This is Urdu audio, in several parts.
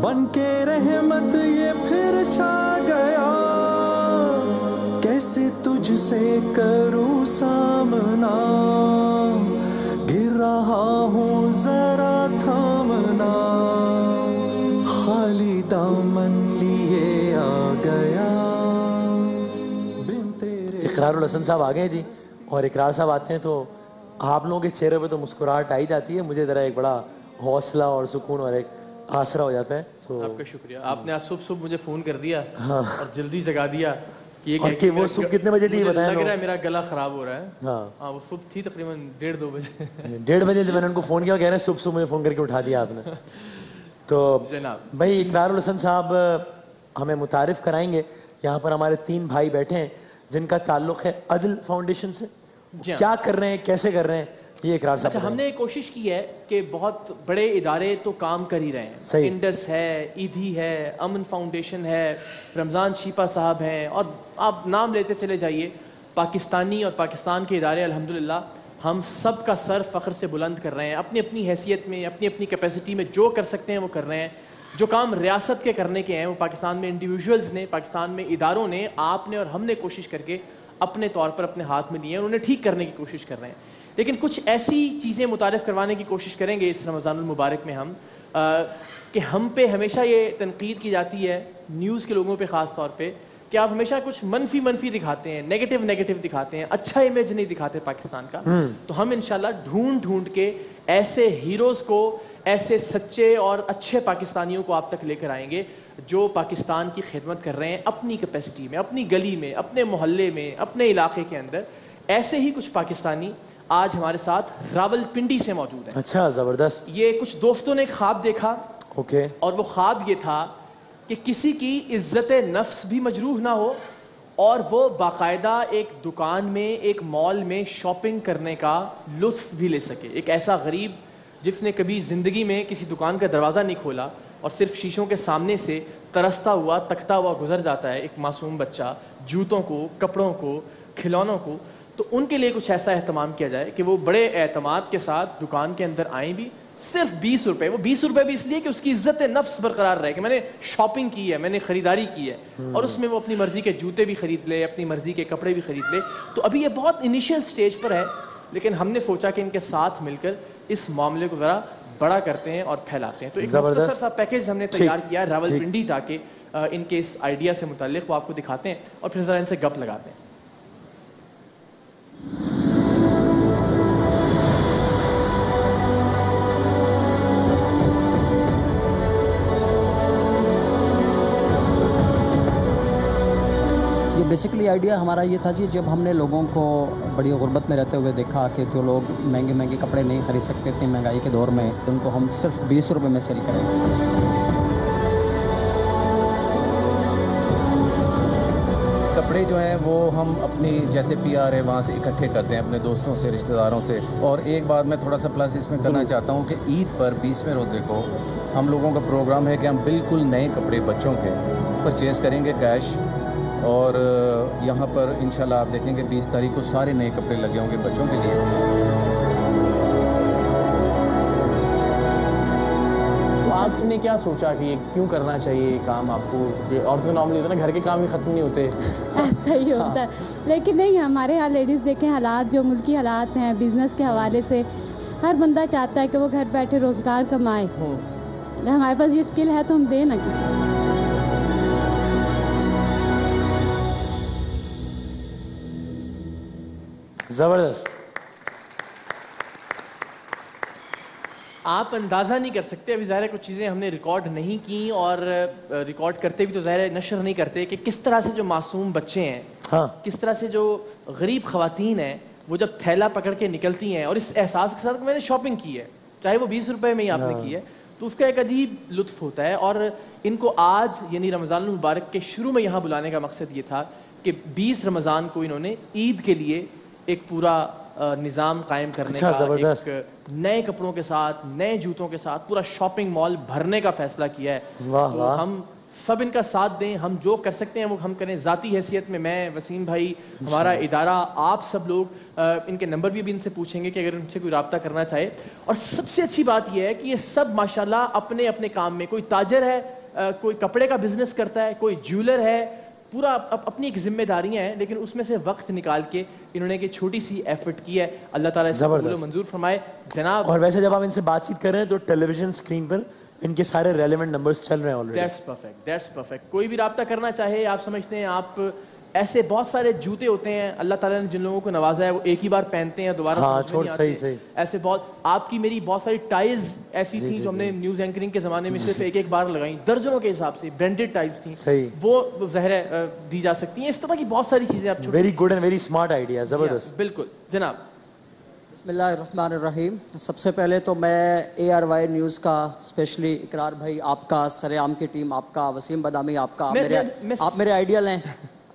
بن کے رحمت یہ پھر چھا گیا، کیسے تجھ سے کروں سامنا، گر رہا ہوں ذرا تھامنا، خالی دامن لیے آ گیا بن تیرے۔ اقرار الحسن صاحب آ گئے جی، اور اقرار صاحب آتے ہیں تو آپ لوگوں کے چہرے پہ تو مسکراہٹ آئی جاتی ہے، مجھے ذرا ایک بڑا حوصلہ اور سکون اور ایک آسرا ہو جاتا ہے۔ آپ کا شکریہ، آپ نے آج صبح مجھے فون کر دیا اور جلدی جگا دیا اور کہ وہ صبح کتنے بجے تھی بتائیں؟ لگ رہا ہے میرا گلا خراب ہو رہا ہے۔ ہاں وہ صبح تھی تقریباً 1:30-2 بجے۔ 1:30 بجے میں نے ان کو فون کیا، کہہ رہے ہیں صبح مجھے فون کر کے اٹھا دیا آپ نے۔ تو بھائی اقرار الحسن صاحب ہمیں متعارف کرائیں گے، یہاں پر ہمارے 3 بھائی بیٹھے ہیں جن کا تعلق ہے عدل فاؤنڈیشن سے، کیا کر رہے ہیں، کیسے کر رہے ہیں، یہ اقرار صاحب۔ اچھا، ہم نے کوشش کی ہے کہ بہت بڑے ادارے تو کام کر ہی رہے ہیں، انڈس ہے، ایدھی ہے، امن فاؤنڈیشن ہے، رمضان شیپا صاحب ہیں، اور آپ نام لیتے چلے جائیے، پاکستانی اور پاکستان کے ادارے الحمدللہ ہم سب کا سر فخر سے بلند کر رہے ہیں، اپنی اپنی حیثیت میں، اپنی اپنی کیپیسٹی میں جو کر سکتے ہیں وہ کر رہے ہیں۔ جو کام ریاست کے کرنے کے ہیں وہ پاکستان میں انڈیویجولز نے، پاکستان میں اداروں نے، آپ نے اور ہم نے کوشش کر کے اپنے طور پر اپنے ہاتھ میں لیے ہیں، انہوں نے ٹھیک کرنے کی کوشش کر رہے ہیں۔ لیکن کچھ ایسی چیزیں متعارف کروانے کی کوشش کریں گے اس رمضان المبارک میں ہم، کہ ہم پہ ہمیشہ یہ تنقید کی جاتی ہے نیوز کے لوگوں پہ خاص طور پہ کہ آپ ہمیشہ کچھ منفی دکھاتے ہیں، نیگیٹو دکھاتے ہیں، اچھا امیج نہیں دکھاتے پاکستان کا۔ تو ہم انشاءاللہ ڈھونڈ کے ایسے ہیروز کو، ایسے سچے اور اچھے پاکستانیوں کو آپ تک لے کر آئیں گے جو پاکستان کی خدمت کر رہے ہیں اپنی کیپیسٹی میں، اپنی گلی میں، اپنے محلے میں، اپنے علاقے کے اندر۔ ایسے ہی کچھ پاکستانی آج ہمارے ساتھ راول پنڈی سے موجود ہیں۔ اچھا، زبردست۔ یہ کچھ دوستوں نے ایک خواب دیکھا، اور وہ خواب یہ تھا کہ کسی کی عزت نفس بھی مجروح نہ ہو اور وہ باقاعدہ ایک دکان میں، ایک مال میں شاپنگ کرنے کا لطف بھی لے سکے۔ ایک ایسا غریب جس نے کبھی زندگی میں کسی دکان کا دروازہ نہیں کھولا اور صرف شیشوں کے سامنے سے ترستا ہوا، تکتا ہوا گزر جاتا ہے، ایک معصوم بچہ، جوتوں کو، کپڑوں کو، کھلونوں کو، تو ان کے لیے کچھ ایسا اہتمام کیا جائے کہ وہ بڑے اعتماد کے ساتھ دکان کے اندر آئیں بھی، صرف 20 روپے، وہ 20 روپے بھی اس لیے کہ اس کی عزت نفس برقرار رہے کہ میں نے شاپنگ کی ہے، میں نے خریداری کی ہے، اور اس میں وہ اپنی مرضی کے جوتے بھی خرید لے، اپنی مرضی کے کپڑے بھی خرید لے۔ تو ابھی یہ بہت انیشیل سٹیج پر ہے، لیکن ہم نے سوچا کہ ان کے ساتھ مل کر اس معاملے کو ذرا بڑا کرتے ہیں اور پھیلاتے ہیں۔ تو ایک مختصر سا پیکیج ہم نے تیار کیا ہے، راول پنڈی جا کے ان کے اس آئیڈیا سے متعلق وہ آپ کو دکھاتے ہیں اور پھر ذرا ان سے گپ لگاتے ہیں۔ بیسکلی آئیڈیا ہمارا یہ تھا جی، جب ہم نے لوگوں کو بڑی غربت میں رہتے ہوئے دیکھا کہ جو لوگ مہنگے کپڑے نہیں خرید سکتے اتنی مہنگائی کے دور میں، تو ان کو ہم صرف 20 روپے میں سیل کریں۔ کپڑے جو ہیں وہ ہم اپنی جیسے پی آر ہے وہاں سے اکٹھے کرتے ہیں، اپنے دوستوں سے، رشتہ داروں سے۔ اور ایک بات میں تھوڑا سا پلس اس میں کرنا چاہتا ہوں کہ عید پر 20ویں روزے کو ہم لوگوں کا پروگرام ہے کہ ہم بالکل نئے کپڑے بچوں کے پرچیز کریں گے کیش، اور یہاں پر انشاءاللہ آپ دیکھیں گے 20 تاریخ کو سارے نئے کپڑے لگے ہوں گے بچوں کے لیے۔ تو آپ نے کیا سوچا کہ کیوں کرنا چاہیے یہ کام آپ کو؟ عورتوں نارملی ہوتا ہے نا، گھر کے کام ہی ختم نہیں ہوتے، ایسا ہی ہوتا ہے، لیکن نہیں، ہمارے یہاں لیڈیز دیکھیں حالات جو ملکی حالات ہیں، بزنس کے حوالے سے ہر بندہ چاہتا ہے کہ وہ گھر بیٹھے روزگار کمائے۔ ہمارے پاس یہ اسکل ہے تو ہم دیں نا کسی کو۔ زبردست۔ آپ اندازہ نہیں کر سکتے، ابھی ظاہر ہے کچھ چیزیں ہم نے ریکارڈ نہیں کی، اور ریکارڈ کرتے بھی تو ظاہر ہے نشر نہیں کرتے، کہ کس طرح سے جو معصوم بچے ہیں، کس طرح سے جو غریب خواتین ہیں، وہ جب تھیلا پکڑ کے نکلتی ہیں اور اس احساس کے ساتھ کہ میں نے شاپنگ کی ہے، چاہے وہ 20 روپے میں ہی آپ نے کی ہے، تو اس کا ایک عجیب لطف ہوتا ہے۔ اور ان کو آج یعنی رمضان المبارک کے شروع میں یہاں بلانے کا مقصد یہ تھا کہ 20 رمضان کو انہوں نے عید کے لیے ایک پورا نظام قائم کرنے کا، ایک نئے کپڑوں کے ساتھ، نئے جوتوں کے ساتھ پورا شاپنگ مال بھرنے کا فیصلہ کیا ہے۔ تو ہم سب ان کا ساتھ دیں, ہم جو کر سکتے ہیں وہ ہم کریں. ذاتی حیثیت میں وسیم بھائی, ہمارا ادارہ, آپ سب لوگ, ان کے نمبر بھی ان سے پوچھیں گے کہ اگر ان سے کوئی رابطہ کرنا چاہے. اور سب سے اچھی بات یہ ہے کہ یہ سب ماشاءاللہ اپنے اپنے کام میں, کوئی تاجر ہے, کوئی کپڑے کا بزنس کرتا ہے, کوئی جیولر ہے, پورا اپنی ایک ذمہ داریاں ہیں, لیکن اس میں سے وقت نکال کے انہوں نے ایک چھوٹی سی ایفرٹ کی ہے. اللہ تعالیٰ اسے قبول و منظور فرمائے جناب. اور ویسے جب آپ ان سے بات چیت کر رہے ہیں تو ٹیلی ویژن اسکرین پر ان کے سارے ریلیونٹ نمبرز چل رہے ہیں آلریڈی. That's perfect. کوئی بھی رابطہ کرنا چاہے, آپ سمجھتے ہیں آپ ایسے بہت سارے جوتے ہوتے ہیں اللہ تعالیٰ نے جن لوگوں کو نوازا ہے وہ ایک ہی بار پہنتے ہیں, دوبارہ سمجھ میں نہیں آتے. ایسے بہت, آپ کی میری بہت ساری ٹائز ایسی تھیں جو ہم نے نیوز اینکرنگ کے زمانے میں صرف ایک بار لگائیں, درجنوں کے حساب سے برانڈیڈ ٹائز تھیں, وہ ظاہر دی جا سکتی ہیں. اس طرح کی بہت ساری چیزیں آپ. Very good and very smart idea, زبردست. بالکل جناب. بسم اللہ الرحمن الرحیم. سب سے پہلے تو میں ARY نیوز کا اسپیشلی اقرار بھائی آپ کا, سرعام کی ٹیم آپ کا, وسیم بدامی آپ کا, آپ میرے آئیڈیل ہیں,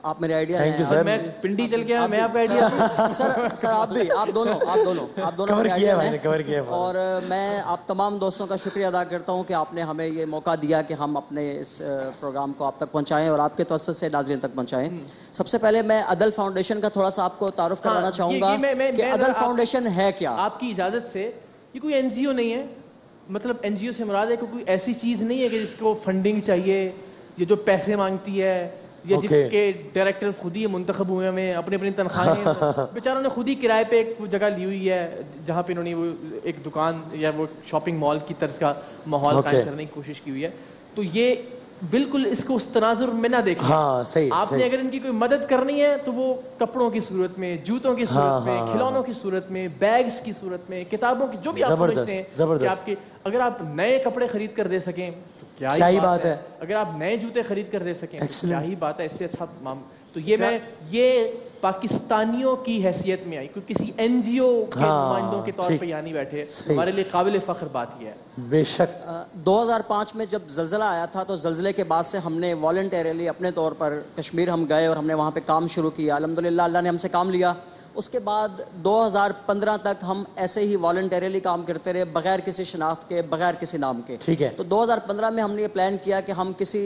آپ میرے آئیڈیا ہیں. میں پنڈی چل گیا, میں آپ آئیڈیا سر آپ بھی, آپ دونوں کور کیا ہے. اور میں آپ تمام دوستوں کا شکریہ ادا کرتا ہوں کہ آپ نے ہمیں یہ موقع دیا کہ ہم اپنے اس پروگرام کو آپ تک پہنچائیں اور آپ کے توسط سے ناظرین تک پہنچائیں. سب سے پہلے میں عدل فاؤنڈیشن کا تھوڑا سا آپ کو تعارف کرانا چاہوں گا کہ عدل فاؤنڈیشن ہے کیا. آپ کی اجازت سے, یہ کوئی NGO نہیں ہے, مطلب NGO سے مراد ہے کہ کوئی ایسی چیز نہیں ہے کہ جس کو فنڈنگ چاہیے, یہ جو پیسے مانگتی ہے, یا جس کے ڈائریکٹر خود ہی منتخب ہوئے ہیں, اپنی اپنی تنخواہیں, بیچاروں نے خود ہی کرائے پہ ایک جگہ لی ہوئی ہے جہاں پہ انہوں نے وہ ایک دکان یا وہ شاپنگ مال کی طرز کا ماحول قائم کرنے کی کوشش کی ہوئی ہے. تو یہ بالکل اس کو اس تناظر میں نہ دیکھیں. آپ نے اگر ان کی کوئی مدد کرنی ہے تو وہ کپڑوں کی صورت میں, جوتوں کی صورت میں, کھلونوں کی صورت میں, بیگز کی صورت میں, کتابوں کی, جو بھی آپ سمجھتے ہیں کہ آپ کے, اگر آپ نئے کپڑے خرید کر دے سکیں کیا ہی بات ہے. اگر آپ نئے جوتے خرید کر دے سکیں کیا ہی بات ہے, اس سے اچھا. تو یہ پاکستانیوں کی حیثیت میں آئی, کوئی کسی NGO کے نمائندوں کے طور پہ یہاں نہیں بیٹھے, ہمارے لیے قابل فخر بات یہ ہے. بے شک. 2005 میں جب زلزلہ آیا تھا تو زلزلے کے بعد سے ہم نے والنٹیرلی اپنے طور پر کشمیر ہم گئے اور ہم نے وہاں پہ کام شروع کیا. الحمدللہ اللہ نے ہم سے کام لیا. اس کے بعد 2015 تک ہم ایسے ہی والنٹیرلی کام کرتے رہے, بغیر کسی شناخت کے, بغیر کسی نام کے. ٹھیک ہے. تو 2015 میں ہم نے یہ پلان کیا کہ ہم کسی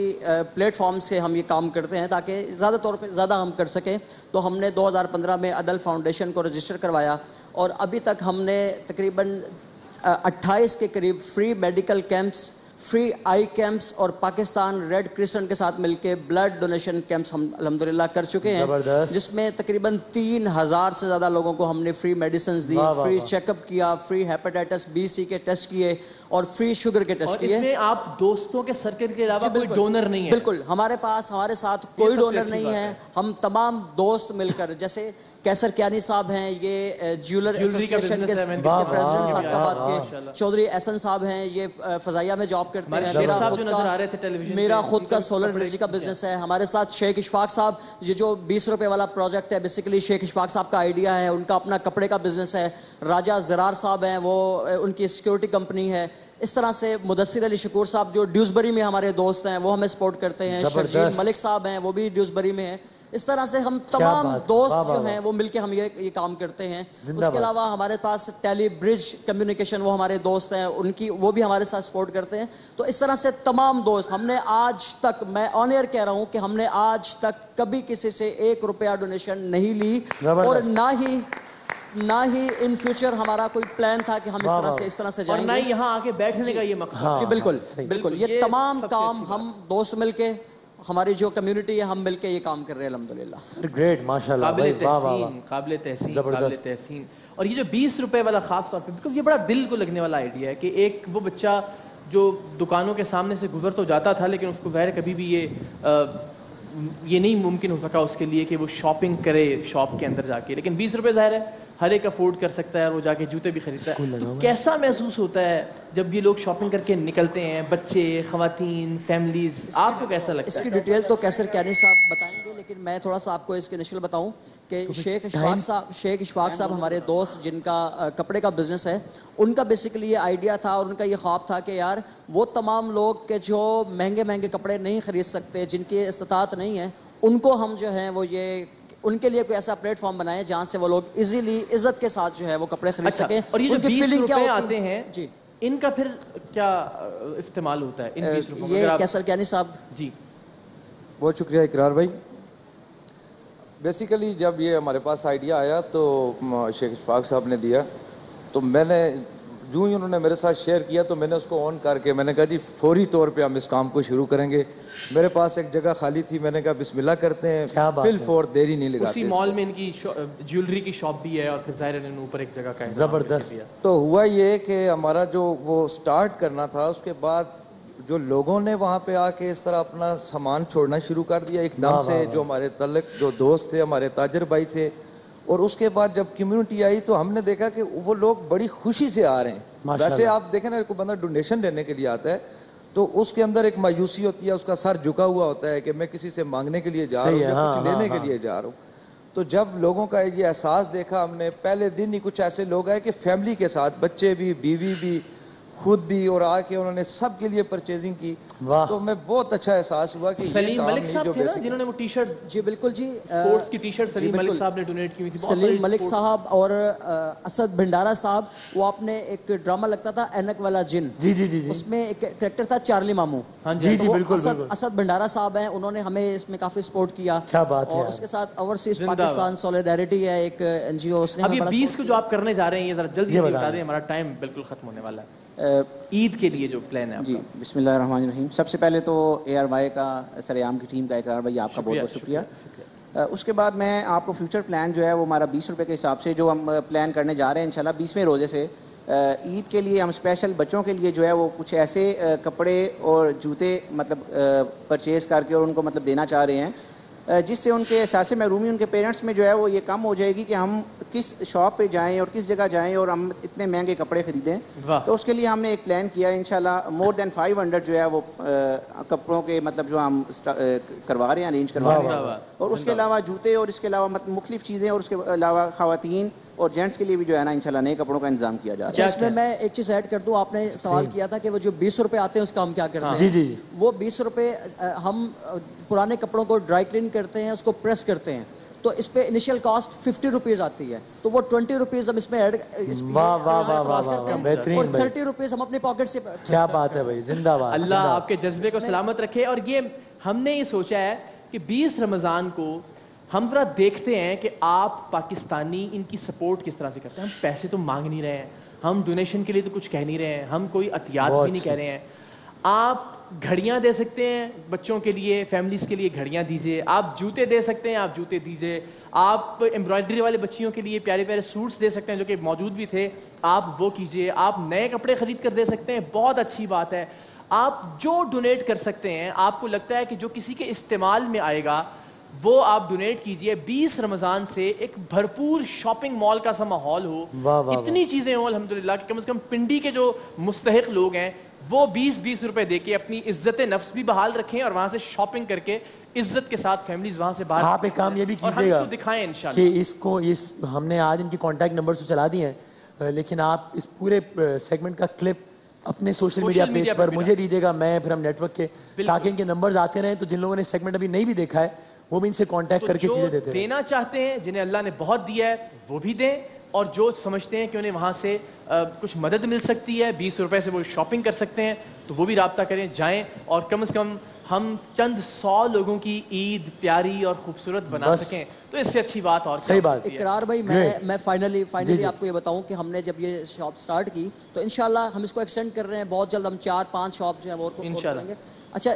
پلیٹ فارم سے ہم یہ کام کرتے ہیں تاکہ زیادہ طور پہ زیادہ ہم کر سکیں. تو ہم نے 2015 میں عدل فاؤنڈیشن کو رجسٹر کروایا اور ابھی تک ہم نے تقریباً 28 کے قریب free medical camps, free eye camps اور پاکستان ریڈ کرسنٹ کے ساتھ مل کے بلڈ ڈونیشن کیمپس ہم الحمدللہ کر چکے ہیں, جس میں تقریباً 3000 سے زیادہ لوگوں کو ہم نے فری میڈیسنز دی, فری چیک اپ کیا, فری ہیپاٹائٹس B-C کے ٹیسٹ کیے اور فری شوگر کے ٹیسٹ کیے. اس میں آپ دوستوں کے سرکل کے علاوہ کوئی ڈونر نہیں ہے؟ بالکل, ہمارے ساتھ کوئی ڈونر نہیں ہے. ہم تمام دوست مل کر, جیسے کیسر کیانی صاحب ہیں, یہ جیولر ایسوسیشن کے پریزیڈنٹ سعدآباد کے, چودھری احسن صاحب ہیں, یہ فضائیہ میں جاب کرتے ہیں, میرا خود کا سولر انرجی کا بزنس ہے. ہمارے ساتھ شیخ اشفاق صاحب, یہ جو 20 روپے والا پروجیکٹ ہے بیسیکلی شیخ اشفاق صاحب کا آئیڈیا ہے, ان کا اپنا کپڑے کا بزنس ہے. راجہ زرار صاحب ہیں, وہ ان کی سیکیورٹی کمپنی ہے. اس طرح سے مدثر علی شکور صاحب جو ڈیوزبری میں ہمارے دوست ہیں, وہ ہمیں سپورٹ کرتے ہیں. شرجیل ملک صاحب ہیں, وہ بھی ڈیوزبری میں ہیں. اس طرح سے ہم تمام دوست جو ہیں وہ مل کے ہم یہ کام کرتے ہیں. اس کے علاوہ ہمارے پاس ٹیلی برج کمیونیکیشن, وہ ہمارے دوست ہیں, ان کی وہ بھی ہمارے ساتھ سپورٹ کرتے ہیں. تو اس طرح سے تمام دوست, ہم نے آج تک, میں آن ایئر کہہ رہا ہوں کہ ہم نے آج تک کبھی کسی سے 1 روپیہ ڈونیشن نہیں لی, اور نہ ہی ان فیوچر ہمارا کوئی پلان تھا کہ ہم اس طرح سے جائیں گے, اور نہ یہاں آ کے بیٹھنے کا یہ مقصد. جی بالکل. یہ تمام کام ہم دوست مل کے, ہماری جو کمیونٹی ہے, ہم مل کے یہ کام کر رہے ہیں الحمدللہ. گریٹ, ماشاءاللہ, قابل تحسین. اور یہ جو 20 روپے والا خاص طور پہ, بیکاز یہ بڑا دل کو لگنے والا آئیڈیا ہے کہ ایک وہ بچہ جو دکانوں کے سامنے سے گزر تو جاتا تھا, لیکن اس کو ظاہر کبھی بھی یہ نہیں ممکن ہو سکا اس کے لیے کہ وہ شاپنگ کرے شاپ کے اندر جا کے. لیکن 20 روپے ظاہر ہے ہر ایک افورڈ کر سکتا ہے, اور وہ جا کے جوتے بھی خریدتا ہے. تو کیسا محسوس ہوتا ہے جب یہ لوگ شاپنگ کر کے نکلتے ہیں, بچے, خواتین, فیملیز, آپ کو کیسا لگتا ہے؟ اس کی ڈیٹیل تو کیسر کیانی صاحب بتائیں گے, لیکن میں تھوڑا سا آپ کو اس کے انیشل بتاؤں کہ شیخ اشفاق صاحب ہمارے دوست جن کا کپڑے کا بزنس ہے, ان کا بیسیکلی یہ آئیڈیا تھا اور ان کا یہ خواب تھا کہ یار وہ تمام لوگ کہ جو مہنگے کپڑے نہیں خرید سکتے, جن کی استطاعت نہیں ہے, ان کو ہم جو ہیں وہ یہ ان کے لیے کوئی ایسا پلیٹ فارم بنائے جہاں سے وہ لوگ ایزیلی عزت کے ساتھ جو ہے وہ کپڑے خرید سکیں. اور یہ جو 20 روپے آتے ہیں ان کا پھر کیا استعمال ہوتا ہے ان 20 روپے؟ یہ کیسر کیانی صاحب, جی بہت شکریہ اقرار بھائی. بیسیکلی جب یہ ہمارے پاس آئیڈیا آیا تو شیخ اشفاق صاحب نے دیا, تو میں نے جو ہی انہوں نے میرے ساتھ شیئر کیا تو میں نے اس کو آن کر کے میں نے کہا جی فوری طور پہ ہم اس کام کو شروع کریں گے. میرے پاس ایک جگہ خالی تھی, میں نے کہا بسم اللہ کرتے ہیں, فل فور دیری نہیں لگاتے. اسی مال میں ان کی جیولری کی شاپ بھی ہے اور پھر ظاہر ہے اوپر ایک جگہ کا ہے زبردست. تو ہوا یہ کہ ہمارا جو وہ سٹارٹ کرنا تھا, اس کے بعد جو لوگوں نے وہاں پہ آ کے اس طرح اپنا سامان چھوڑنا شروع کر دیا ایک دم سے, جو ہمارے تعلق جو دوست تھے, ہمارے تاجر بھائی تھے, اور اس کے بعد جب کمیونٹی آئی تو ہم نے دیکھا کہ وہ لوگ بڑی خوشی سے آ رہے ہیں. ویسے آپ دیکھیں نا, کوئی بندہ ڈونیشن دینے کے لیے آتا ہے تو اس کے اندر ایک مایوسی ہوتی ہے, اس کا سر جھکا ہوا ہوتا ہے کہ میں کسی سے مانگنے کے لیے جا رہا ہوں یا کچھ لینے کے لیے جا رہا ہوں. تو جب لوگوں کا یہ احساس دیکھا ہم نے, پہلے دن ہی کچھ ایسے لوگ آئے کہ فیملی کے ساتھ, بچے بھی, بیوی بھی, خود بھی, اور آ کے انہوں نے سب کے لیے پرچیزنگ کی. تو میں بہت اچھا احساس ہوا کہ سلیم ملک صاحب تھے نا جنہوں نے وہ ٹی شرٹ, جی بالکل جی, اسپورٹس کی ٹی شرٹ سلیم ملک صاحب نے ڈونیٹ کی ہوئی تھی. سلیم ملک صاحب اور اسد بھنڈارا صاحب, وہ آپ نے ایک ڈرامہ لگتا تھا اینک والا جن, جی جی جی, اس میں ایک کریکٹر تھا چارلی مامو. جی جی بالکل. اسد بھنڈارا صاحب ہیں, انہوں نے ہمیں اس میں کافی سپورٹ کیا. کیا بات ہے. اور اس کے ساتھ اوورسیز پاکستان سولیڈیرٹی ہے ایک این جی او, اس نے اب یہ 20 کو جو آپ کرنے جا رہے ہیں یہ ذرا جلدی بتا دیں, ہمارا ٹائم بالکل ختم ہونے والا ہے. عید کے لیے جو پلان ہے جی. بسم اللہ الرحمن الرحیم. سب سے پہلے تو اے آر وائی کا سرعام کی ٹیم کا اقرار بھائی آپ کا بہت بہت شکریہ. اس کے بعد میں آپ کو فیوچر پلان جو ہے وہ ہمارا 20 روپے کے حساب سے جو ہم پلان کرنے جا رہے ہیں انشاءاللہ 20ویں روزے سے عید کے لیے ہم اسپیشل بچوں کے لیے جو ہے وہ کچھ ایسے کپڑے اور جوتے مطلب پرچیز کر کے اور ان کو مطلب دینا چاہ رہے ہیں جس سے ان کے احساس محرومی ان کے پیرنٹس میں جو ہے وہ یہ کم ہو جائے گی کہ ہم کس شاپ پہ جائیں اور کس جگہ جائیں اور ہم اتنے مہنگے کپڑے خریدیں. تو اس کے لیے ہم نے ایک پلان کیا انشاءاللہ مور دین 500 جو ہے وہ کپڑوں کے مطلب جو ہم کروا رہے ہیں, ارینج کروا رہے ہیں, اور اس کے علاوہ جوتے اور اس کے علاوہ مختلف چیزیں, اور اس کے علاوہ خواتین اور جینٹس کے لیے بھی جو ہے نا انشاءاللہ نئے کپڑوں کا انتظام کیا جا رہا ہے. اس میں میں ایک چیز ایڈ کر دوں, آپ نے سوال کیا تھا کہ وہ جو 20 روپے آتے ہیں اس کا ہم کیا کرتے ہیں. جی جی, وہ 20 روپے ہم پرانے کپڑوں کو ڈرائی کلین کرتے ہیں, اس کو پریس کرتے ہیں, تو اس پہ انیشیل کاسٹ 50 روپیز آتی ہے, تو وہ 20 روپیز ہم اس میں ایڈ کرتے ہیں اور 30 روپیز ہم اپنے پاکٹ سے. کیا بات ہے بھائی, زندہ باد. اللہ آپ کے جذبے کو سلامت رکھے. اور یہ ہم نے یہ سوچا ہے کہ 20 رمضان کو ہم ذرا دیکھتے ہیں کہ آپ پاکستانی ان کی سپورٹ کس طرح سے کرتے ہیں. ہم پیسے تو مانگ نہیں رہے ہیں, ہم ڈونیشن کے لیے تو کچھ کہہ نہیں رہے ہیں, ہم کوئی عطیات بھی نہیں کہہ رہے ہیں. آپ گھڑیاں دے سکتے ہیں بچوں کے لیے, فیملیز کے لیے گھڑیاں دیجیے. آپ جوتے دے سکتے ہیں, آپ جوتے دیجیے. آپ ایمبرائڈری والے بچیوں کے لیے پیارے پیارے سوٹس دے سکتے ہیں جو کہ موجود بھی تھے, آپ وہ کیجیے. آپ نئے کپڑے خرید کر دے سکتے ہیں, بہت اچھی بات ہے. آپ جو ڈونیٹ کر سکتے ہیں, آپ کو لگتا ہے کہ جو کسی کے استعمال میں آئے گا وہ آپ ڈونیٹ کیجئے. 20 رمضان سے ایک بھرپور شاپنگ مال کا سا ماحول ہو, اتنی چیزیں ہوں الحمدللہ کہ کم از کم پنڈی کے جو مستحق لوگ ہیں وہ 20-20 روپے دے کے اپنی عزت نفس بھی بحال رکھیں اور وہاں سے شاپنگ کر کے عزت کے ساتھ فیملیز وہاں سے باہر. آپ ایک کام یہ بھی کیجئے گا دکھائیں انشاءاللہ کہ اس کو ہم نے آج ان کی کانٹیکٹ نمبر تو چلا دیے ہیں, لیکن آپ اس پورے سیگمنٹ کا کلپ اپنے سوشل میڈیا پیج پر مجھے دیجیے گا, میں پھر ہم نیٹ ورک کے, تاکہ ان کے نمبرز آتے رہیں, تو جن لوگوں نے سیگمنٹ ابھی نہیں بھی دیکھا ہے وہ بھی ان سے کانٹیکٹ کر کے چیزیں دیتے ہیں. دینا چاہتے ہیں, جنہیں اللہ نے بہت دیا ہے وہ بھی دیں, اور جو سمجھتے ہیں کہ انہیں وہاں سے کچھ مدد مل سکتی ہے, 20 روپے سے وہ شاپنگ کر سکتے ہیں, تو وہ بھی رابطہ کریں, جائیں, اور کم از کم ہم چند 100 لوگوں کی عید پیاری اور خوبصورت بنا سکیں, تو اس سے اچھی بات اور صحیح بات. اقرار بھائی میں فائنلی آپ کو یہ بتاؤں کہ ہم نے جب یہ شاپ سٹارٹ کی تو انشاءاللہ ہم اس کو ایکسٹینڈ کر رہے ہیں, بہت جلد ہم 4-5 شاپ جو ہیں وہ کریں گے. اچھا,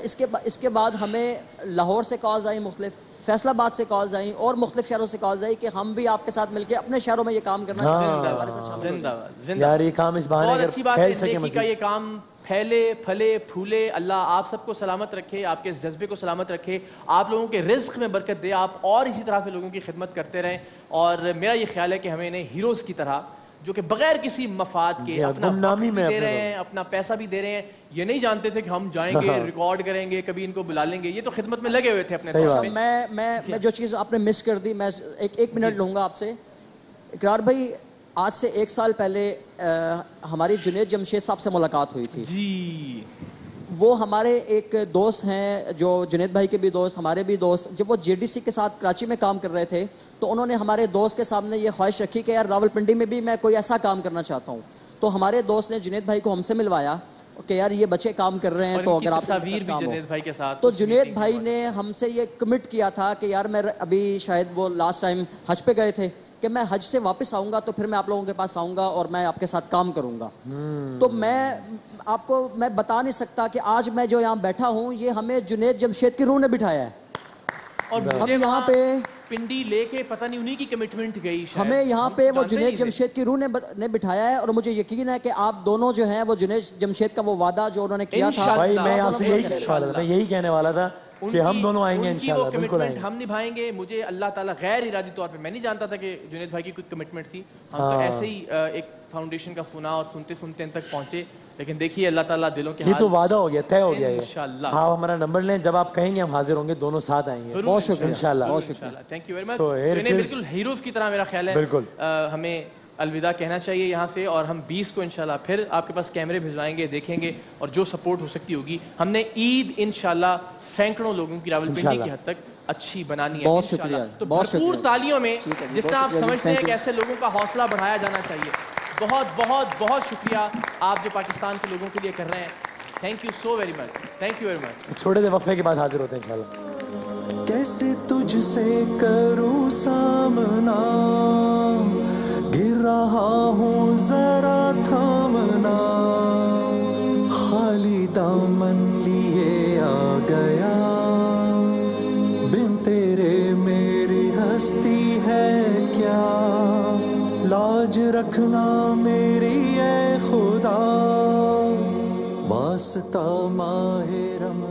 اس کے بعد ہمیں لاہور سے کالز آئیں, مختلف فیصل آباد سے کالز آئیں, اور مختلف شہروں سے کالز آئی کہ ہم بھی آپ کے ساتھ مل کے اپنے شہروں میں یہ کام کرنا چاہتے ہیں. یار یہ کام اس بہانے اگر پھیل سکے, نیکی کا یہ کام پھیلے پھلے پھولے. اللہ آپ سب کو سلامت رکھے, آپ کے اس جذبے کو سلامت رکھے, آپ لوگوں کے رزق میں برکت دے, آپ اور اسی طرح سے لوگوں کی خدمت کرتے رہیں. اور میرا یہ خیال ہے کہ ہمیں انہیں ہیروز کی طرح جو کہ بغیر کسی مفاد کے اپنا وقت بھی دے رہے ہیں, اپنا پیسہ بھی دے رہے ہیں, یہ نہیں جانتے تھے کہ ہم جائیں گے ریکارڈ کریں گے, کبھی ان کو بلا لیں گے, یہ تو خدمت میں لگے ہوئے تھے اپنے دوست. میں جو چیز آپ نے مس کر دی, میں ایک منٹ لوں گا آپ سے. اقرار بھائی, آج سے 1 سال پہلے ہماری جنید جمشید صاحب سے ملاقات ہوئی تھی. جی, وہ ہمارے ایک دوست ہیں, جو جنید بھائی کے بھی دوست, ہمارے بھی دوست. جب وہ جے ڈی سی کے ساتھ کراچی میں کام کر رہے تھے تو انہوں نے ہمارے دوست کے سامنے یہ خواہش رکھی کہ یار راولپنڈی میں بھی میں کوئی ایسا کام کرنا چاہتا ہوں. تو ہمارے دوست نے جنید بھائی کو ہم سے ملوایا, کہ یار یہ بچے کام کر رہے ہیں تو اگر آپ تصاویر بھی جنید بھائی کے ساتھ, تو جنید بھائی نے ہم سے یہ کمٹ کیا تھا کہ یار میں ابھی شاید وہ لاسٹ ٹائم حج پہ گئے تھے کہ میں حج سے واپس آؤں گا تو پھر میں آپ لوگوں کے پاس آؤں گا اور میں آپ کے ساتھ کام کروں گا. تو میں آپ کو میں بتا نہیں سکتا کہ آج میں جو یہاں بیٹھا ہوں یہ ہمیں جنید جمشید کی روح نے بٹھایا ہے, اور ہم یہاں پہ پنڈی لے کے پتہ نہیں انہی کی کمٹمنٹ گئی, ہمیں یہاں پہ وہ جنید جمشید کی روح نے بٹھایا ہے, اور مجھے یقین ہے کہ آپ دونوں جو ہیں وہ جنید جمشید کا وہ وعدہ جو انہوں نے کیا تھا, بھائی میں آپ سے یہی کہنے والا تھا کہ ہم دونوں آئیں گے انشاءاللہ, بالکل آئیں گے, ہم نبھائیں گے. مجھے اللہ تعالیٰ غیر ارادی طور پہ, میں نہیں جانتا تھا کہ جنید بھائی کی کوئی کمٹمنٹ تھی, ہم تو ایسے ہی ایک فاؤنڈیشن کا سنا اور سنتے سنتے ان تک پہنچے, لیکن دیکھیے اللہ تعالیٰ دلوں کے یہ تو وعدہ ہو گیا, طے ہو گیا انشاءاللہ. ہاں ہمارا نمبر لیں, جب آپ کہیں گے ہم حاضر ہوں گے, دونوں ساتھ آئیں گے. بہت شکریہ, انشاءاللہ, بہت شکریہ, تھینک یو ویری مچ. بالکل ہیروز کی طرح میرا خیال ہے بالکل ہمیں الوداع کہنا چاہیے یہاں سے, اور ہم 20 کو انشاءاللہ پھر آپ کے پاس کیمرے بھجوائیں گے, دیکھیں گے, اور جو سپورٹ ہو سکتی ہوگی. ہم نے عید انشاءاللہ سینکڑوں لوگوں کی راولپنڈی کی حد تک اچھی بنانی ہے. بہت شکریہ, تو بھرپور تالیوں میں جتنا آپ سمجھتے ہیں کہ ایسے لوگوں کا حوصلہ بڑھایا جانا چاہیے. بہت بہت بہت شکریہ آپ جو پاکستان کے لوگوں کے لیے کر رہے ہیں. Thank you so very much, thank you very much. چھوٹے سے وقفے کے بعد حاضر ہوتے ہیں انشاءاللہ. کیسے تجھ سے کروں سامنا, گر رہا ہوں ذرا تھامنا, خالی دامن لیے آ گیا, بن تیرے میری ہستی ہے کیا, لاج رکھنا میری اے خدا, واسطہ ماہ رمضان.